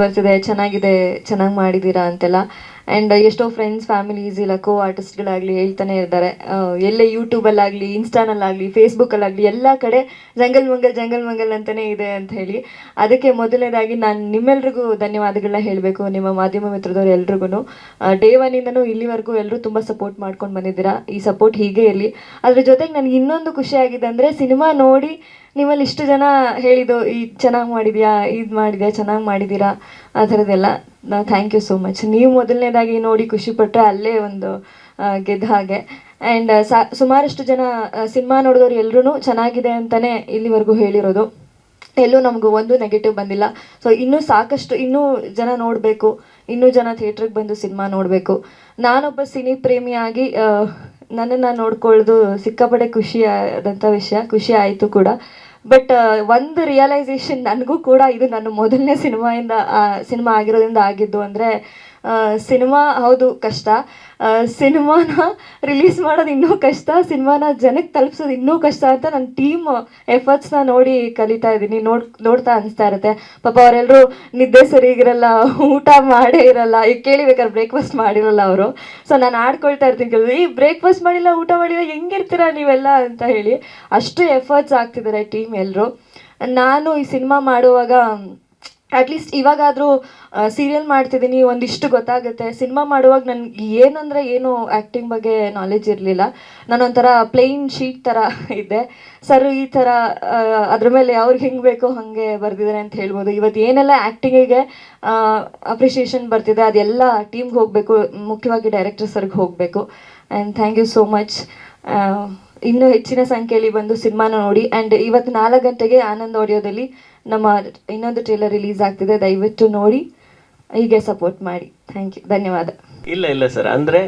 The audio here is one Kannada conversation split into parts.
ಬರ್ತಿದೆ, ಚೆನ್ನಾಗಿದೆ, ಚೆನ್ನಾಗಿ ಮಾಡಿದ್ದೀರಾ ಅಂತೆಲ್ಲ. ಆ್ಯಂಡ್ ಎಷ್ಟೋ ಫ್ರೆಂಡ್ಸ್, ಫ್ಯಾಮಿಲೀಸ್ ಇಲ್ಲ ಕೋ ಆರ್ಟಿಸ್ಟ್ಗಳಾಗಲಿ ಹೇಳ್ತಾನೆ ಇರ್ತಾರೆ, ಎಲ್ಲೇ ಯೂಟ್ಯೂಬಲ್ಲಾಗಲಿ, ಇನ್ಸ್ಟಾನಲ್ಲಾಗಲಿ, ಫೇಸ್ಬುಕ್ಕಲ್ಲಾಗಲಿ ಎಲ್ಲ ಕಡೆ ಜಂಗಲ್ ಮಂಗಲ್ ಅಂತಲೇ ಇದೆ ಅಂತ ಹೇಳಿ. ಅದಕ್ಕೆ ಮೊದಲನೇದಾಗಿ ನಾನು ನಿಮ್ಮೆಲ್ರಿಗೂ ಧನ್ಯವಾದಗಳನ್ನ ಹೇಳಬೇಕು, ನಿಮ್ಮ ಮಾಧ್ಯಮ ಮಿತ್ರದವ್ರು ಎಲ್ರಿಗೂ. ಡೇ ಒನ್ನಿಂದನೂ ಇಲ್ಲಿವರೆಗೂ ಎಲ್ಲರೂ ತುಂಬ ಸಪೋರ್ಟ್ ಮಾಡ್ಕೊಂಡು ಬಂದಿದ್ದೀರಾ. ಈ ಸಪೋರ್ಟ್ ಹೀಗೆ ಇರಲಿ. ಅದ್ರ ಜೊತೆಗೆ ನನಗೆ ಇನ್ನೊಂದು ಖುಷಿಯಾಗಿದೆ ಅಂದರೆ, ಸಿನಿಮಾ ನೋಡಿ ನಿಮ್ಮಲ್ಲಿ ಇಷ್ಟು ಜನ ಹೇಳಿದ್ದು, ಇದು ಚೆನ್ನಾಗಿ ಮಾಡಿದ್ಯಾ, ಇದು ಮಾಡಿದ್ಯಾ, ಚೆನ್ನಾಗಿ ಮಾಡಿದ್ದೀರಾ, ಆ ಥರದ್ದೆಲ್ಲ. Thank you so much. ನೀವು ಮೊದಲನೇದಾಗಿ ನೋಡಿ ಖುಷಿಪಟ್ಟರೆ ಅಲ್ಲೇ ಒಂದು ಗೆದ್ದ ಹಾಗೆ. ಆ್ಯಂಡ್ ಸುಮಾರಷ್ಟು ಜನ ಸಿನಿಮಾ ನೋಡಿದವ್ರು ಎಲ್ಲರೂ ಚೆನ್ನಾಗಿದೆ ಅಂತಲೇ ಇಲ್ಲಿವರೆಗೂ ಹೇಳಿರೋದು. ಎಲ್ಲೂ ನಮಗೂ ಒಂದು ನೆಗೆಟಿವ್ ಬಂದಿಲ್ಲ. ಸೊ ಇನ್ನೂ ಸಾಕಷ್ಟು ಇನ್ನೂ ಜನ ನೋಡಬೇಕು, ಇನ್ನೂ ಜನ ಥಿಯೇಟ್ರಿಗೆ ಬಂದು ಸಿನಿಮಾ ನೋಡಬೇಕು. ನಾನೊಬ್ಬ ಸಿನಿ ಪ್ರೇಮಿಯಾಗಿ ನನ್ನನ್ನು ನೋಡ್ಕೊಳ್ಳೋದು ಸಿಕ್ಕಾಪಟ್ಟೆ ಖುಷಿಯಾದಂಥ ವಿಷಯ, ಖುಷಿ ಆಯಿತು ಕೂಡ. ಬಟ್ ಒಂದು ರಿಯಲೈಸೇಷನ್ ನನಗೂ ಕೂಡ, ಇದು ನನ್ನ ಮೊದಲನೇ ಸಿನಿಮಾ ಆಗಿರೋದ್ರಿಂದ ಆಗಿದ್ದು ಅಂದರೆ, ಸಿನಿಮಾ ಹೌದು ಕಷ್ಟ, ಸಿನಿಮಾನ ರಿಲೀಸ್ ಮಾಡೋದು ಇನ್ನೂ ಕಷ್ಟ, ಸಿನಿಮಾನ ಜನಕ್ಕೆ ತಲುಪಿಸೋದು ಇನ್ನೂ ಕಷ್ಟ ಅಂತ ನನ್ನ ಟೀಮ್ ಎಫರ್ಟ್ಸ್ನ ನೋಡಿ ಕಲಿತಾ ಇದ್ದೀನಿ. ನೋಡ್ತಾ ಅನಿಸ್ತಾ ಇರುತ್ತೆ. ಪಾಪ ಅವರೆಲ್ಲರೂ ನಿದ್ದೆ ಸರಿಗಿರಲ್ಲ, ಊಟ ಮಾಡೇ ಇರಲ್ಲ. ಈಗ ಕೇಳಿಬೇಕಾದ್ರೆ ಬ್ರೇಕ್ಫಾಸ್ಟ್ ಮಾಡಿರಲ್ಲ ಅವರು. ಸೊ ನಾನು ಆಡ್ಕೊಳ್ತಾ ಇರ್ತೀನಿ ಕೆಲವು, ಈ ಬ್ರೇಕ್ಫಾಸ್ಟ್ ಮಾಡಿಲ್ಲ, ಊಟ ಮಾಡಿಲ್ಲ, ಹೆಂಗಿರ್ತೀರ ನೀವೆಲ್ಲ ಅಂತ ಹೇಳಿ. ಅಷ್ಟು ಎಫರ್ಟ್ಸ್ ಆಗ್ತಿದ್ದಾರೆ ಟೀಮ್ ಎಲ್ಲರೂ. ನಾನು ಈ ಸಿನಿಮಾ ಮಾಡುವಾಗ ಅಟ್ಲೀಸ್ಟ್ ಇವಾಗಾದರೂ ಸೀರಿಯಲ್ ಮಾಡ್ತಿದ್ದೀನಿ, ಒಂದಿಷ್ಟು ಗೊತ್ತಾಗುತ್ತೆ. ಸಿನಿಮಾ ಮಾಡುವಾಗ ನನಗೆ ಏನಂದರೆ ಏನು ಆ್ಯಕ್ಟಿಂಗ್ ಬಗ್ಗೆ ನಾಲೆಜ್ ಇರಲಿಲ್ಲ. ನಾನೊಂಥರ ಪ್ಲೇನ್ ಶೀಟ್ ಥರ ಇದ್ದೆ. ಸರ್ ಈ ಥರ ಅದ್ರ ಮೇಲೆ ಅವ್ರಿಗೆ ಹೆಂಗೆ ಬೇಕೋ ಹಾಗೆ ಬರೆದಿದ್ದಾರೆ ಅಂತ ಹೇಳ್ಬೋದು. ಇವತ್ತು ಏನೆಲ್ಲ ಆ್ಯಕ್ಟಿಂಗಿಗೆ ಅಪ್ರಿಷಿಯೇಷನ್ ಬರ್ತಿದೆ ಅದೆಲ್ಲ ಟೀಮ್ಗೆ ಹೋಗಬೇಕು, ಮುಖ್ಯವಾಗಿ ಡೈರೆಕ್ಟರ್ ಸರ್ಗೆ ಹೋಗಬೇಕು. And thank you so much. ಇನ್ನೂ ಹೆಚ್ಚಿನ ಸಂಖ್ಯೆಯಲ್ಲಿ ಬಂದು ಸಿನಿಮಾನ ನೋಡಿ. ಆ್ಯಂಡ್ ಇವತ್ತು 4 ಗಂಟೆಗೆ ಆನಂದ್ ಆಡಿಯೋದಲ್ಲಿ ನಮ್ಮ ಇನ್ನೊಂದು ಟ್ರೇಲರ್ ರಿಲೀಸ್ ಆಗ್ತಿದೆ, ದಯವಿಟ್ಟು ನೋಡಿ, ಹೀಗೆ ಸಪೋರ್ಟ್ ಮಾಡಿ. ಥ್ಯಾಂಕ್ ಯು, ಧನ್ಯವಾದ. ಇಲ್ಲ ಸರ್, ಅಂದರೆ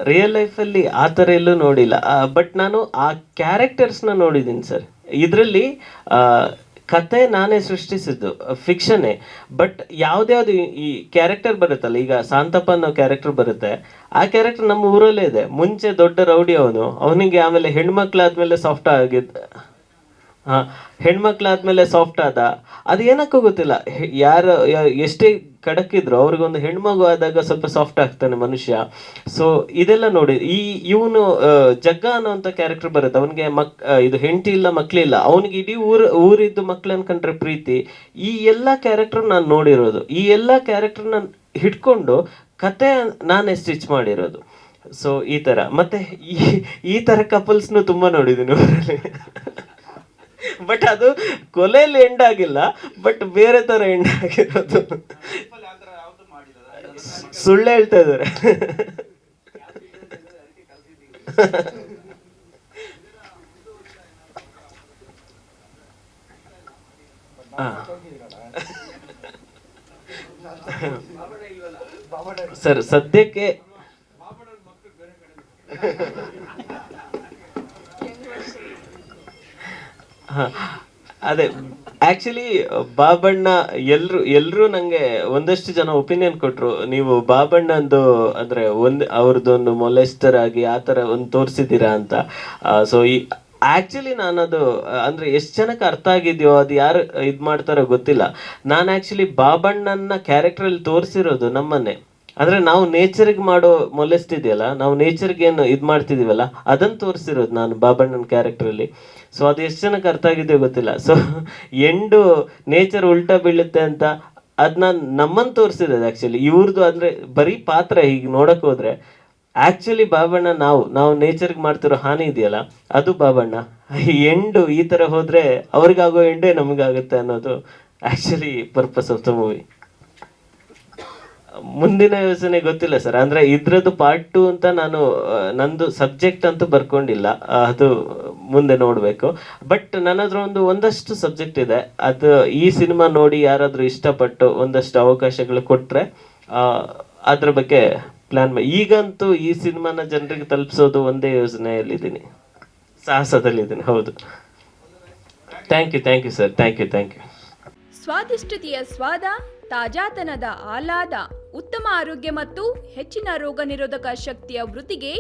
ರಿಯಲ್ ಲೈಫಲ್ಲಿ ಆ ಥರ ಎಲ್ಲೂ ನೋಡಿಲ್ಲ. ಬಟ್ ನಾನು ಆ ಕ್ಯಾರೆಕ್ಟರ್ಸ್ನ ನೋಡಿದ್ದೀನಿ ಸರ್. ಇದರಲ್ಲಿ ಕತೆ ನಾನೇ ಸೃಷ್ಟಿಸಿದ್ದು, ಫಿಕ್ಷನ್ನೇ. ಬಟ್ ಯಾವ್ದ್ಯಾವ್ದು ಈ ಕ್ಯಾರೆಕ್ಟರ್ ಬರುತ್ತಲ್ಲ, ಈಗ ಶಾಂತಪ್ಪ ಅನ್ನೋ ಕ್ಯಾರೆಕ್ಟರ್ ಬರುತ್ತೆ, ಆ ಕ್ಯಾರೆಕ್ಟರ್ ನಮ್ಮ ಊರಲ್ಲೇ ಇದೆ. ಮುಂಚೆ ದೊಡ್ಡ ರೌಡಿ ಅವನಿಗೆ ಆಮೇಲೆ ಹೆಣ್ಮಕ್ಳಾದ್ಮೇಲೆ ಸಾಫ್ಟ್ ಹೆಣ್ಮಕ್ಳಾದ್ಮೇಲೆ ಸಾಫ್ಟ್ ಆದ. ಅದು ಏನಕ್ಕೂ ಗೊತ್ತಿಲ್ಲ, ಯಾರು ಎಷ್ಟೇ ಖಡಕ್ಕಿದ್ರು ಅವ್ರಿಗೊಂದು ಹೆಣ್ಮಗು ಆದಾಗ ಸ್ವಲ್ಪ ಸಾಫ್ಟ್ ಆಗ್ತಾನೆ ಮನುಷ್ಯ. ಸೊ ಇದೆಲ್ಲ ನೋಡಿ, ಇವನು ಜಗ್ಗ ಅನ್ನೋಂಥ ಕ್ಯಾರೆಕ್ಟರ್ ಬರುತ್ತೆ. ಅವನಿಗೆ ಇದು ಹೆಂಡತಿ ಇಲ್ಲ, ಮಕ್ಳಿಲ್ಲ, ಅವನಿಗೆ ಇಡೀ ಊರಿದ್ದು ಮಕ್ಳನ್ನ ಕಂಡ್ರೆ ಪ್ರೀತಿ. ಈ ಎಲ್ಲ ಕ್ಯಾರೆಕ್ಟರ್ ನಾನು ನೋಡಿರೋದು, ಈ ಎಲ್ಲ ಕ್ಯಾರೆಕ್ಟರ್ನ ಹಿಡ್ಕೊಂಡು ಕತೆ ನಾನೇ ಸ್ಟಿಚ್ ಮಾಡಿರೋದು. ಸೊ ಈ ಥರ ಮತ್ತೆ ಈ ಥರ ಕಪಲ್ಸ್ನು ತುಂಬ ನೋಡಿದ್ದೀನಿ ಊರಲ್ಲಿ. ಬಟ್ ಅದು ಕೊಲೆಯಲ್ಲಿ ಎಂಡ್ ಆಗಿಲ್ಲ, ಬಟ್ ಬೇರೆ ತರ ಎಂಡ್ ಆಗಿರೋದು. ಸುಳ್ಳು ಹೇಳ್ತಾ ಇದ್ದಾರೆ. ಸರ್ ಸದ್ಯಕ್ಕೆ ಅದೇ ಆಕ್ಚುಲಿ ಬಾಬಣ್ಣ ಎಲ್ರು ನಂಗೆ ಒಂದಷ್ಟು ಜನ ಒಪಿನಿಯನ್ ಕೊಟ್ರು, ನೀವು ಬಾಬಣ್ಣಂದು ಅಂದ್ರೆ ಅವ್ರದ್ದೊಂದು ಮೊಲೆಸ್ಟರ್ ಆಗಿ ಆ ತರ ಒಂದು ತೋರಿಸಿದ್ದೀರಾ ಅಂತ. ಸೊ ಆಕ್ಚುಲಿ ನಾನದು ಅಂದ್ರೆ ಎಷ್ಟು ಜನಕ್ಕೆ ಅರ್ಥ ಆಗಿದೆಯೋ, ಅದು ಯಾರು ಇದು ಮಾಡ್ತಾರೋ ಗೊತ್ತಿಲ್ಲ. ನಾನು ಆಕ್ಚುಲಿ ಬಾಬಣ್ಣನ ಕ್ಯಾರೆಕ್ಟರ್ ಅಲ್ಲಿ ತೋರಿಸಿರೋದು ನಮ್ಮನ್ನೇ. ಅಂದ್ರೆ ನಾವು ನೇಚರ್ಗೆ ಮಾಡೋ ಮೊಲೆಸ್ಟ್ ಇದೆಯಲ್ಲ, ನಾವು ನೇಚರ್ಗೆ ಏನು ಇದು ಮಾಡ್ತಿದೀವಲ್ಲ, ಅದನ್ನು ತೋರಿಸಿರೋದು ನಾನು ಬಾಬಣ್ಣನ ಕ್ಯಾರೆಕ್ಟರ್ ಅಲ್ಲಿ. ಸೊ ಅದು ಎಷ್ಟು ಜನಕ್ಕೆ ಅರ್ಥ ಆಗಿದೆಯೋ ಗೊತ್ತಿಲ್ಲ. ಸೊ ಎಂಡು ನೇಚರ್ ಉಲ್ಟಾ ಬೀಳುತ್ತೆ ಅಂತ ಅದನ್ನ ನಮ್ಮನ್ನು ತೋರಿಸಿರೋದು ಆಕ್ಚುಲಿ. ಇವ್ರದ್ದು ಅಂದ್ರೆ ಬರೀ ಪಾತ್ರ ಹೀಗೆ ನೋಡಕ್ ಹೋದ್ರೆ, ಆಕ್ಚುಲಿ ಬಾಬಣ್ಣ ನಾವು ನೇಚರ್ಗೆ ಮಾಡ್ತಿರೋ ಹಾನಿ ಇದೆಯಲ್ಲ, ಅದು ಬಾಬಣ್ಣ. ಎಂಡು ಈ ತರ ಹೋದ್ರೆ ಅವ್ರಿಗಾಗೋ ಎಂಡೇ ನಮಗಾಗುತ್ತೆ ಅನ್ನೋದು actually purpose of the movie. ಮುಂದಿನ ಯೋಚನೆ ಗೊತ್ತಿಲ್ಲ ಸರ್, ಅಂದ್ರೆ ಇದ್ರದ್ದು ಪಾರ್ಟ್ 2 ಅಂತ ನಾನು ನಂದು ಸಬ್ಜೆಕ್ಟ್ ಅಂತೂ ಬರ್ಕೊಂಡಿಲ್ಲ, ಅದು ಮುಂದೆ ನೋಡ್ಬೇಕು. ಬಟ್ ನನ್ನ ಹತ್ರ ಒಂದಷ್ಟು ಸಬ್ಜೆಕ್ಟ್ ಇದೆ. ಅದು ಈ ಸಿನಿಮಾ ನೋಡಿ ಯಾರಾದ್ರೂ ಇಷ್ಟಪಟ್ಟು ಒಂದಷ್ಟು ಅವಕಾಶಗಳು ಕೊಟ್ರೆ ಅದ್ರ ಬಗ್ಗೆ ಪ್ಲಾನ್ ಈಗಂತೂ ಈ ಸಿನಿಮಾನ ಜನರಿಗೆ ತಲುಪಿಸೋದು ಒಂದೇ ಯೋಜನೆಯಲ್ಲಿದ್ದೀನಿ, ಸಾಹಸದಲ್ಲಿದ್ದೀನಿ. ಹೌದು. Thank you sir, thank you. ಸ್ವಾದಿಷ್ಟತೆಯ ಸ್ವಾದ, ತಾಜಾತನದ ಆಹ್ಲಾದ, ಉತ್ತಮ ಆರೋಗ್ಯ ಮತ್ತು ಹೆಚ್ಚಿನ ರೋಗ ನಿರೋಧಕ ಶಕ್ತಿಯ ವೃದ್ಧಿಗೆ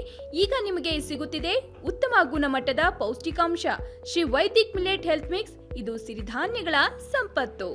ಈಗ ನಿಮಗೆ ಸಿಗುತ್ತಿದೆ ಉತ್ತಮ ಗುಣಮಟ್ಟದ ಪೌಷ್ಟಿಕಾಂಶ Shri Vaidik millet health mix. ಇದು ಸಿರಿಧಾನ್ಯಗಳ ಸಂಪತ್ತು.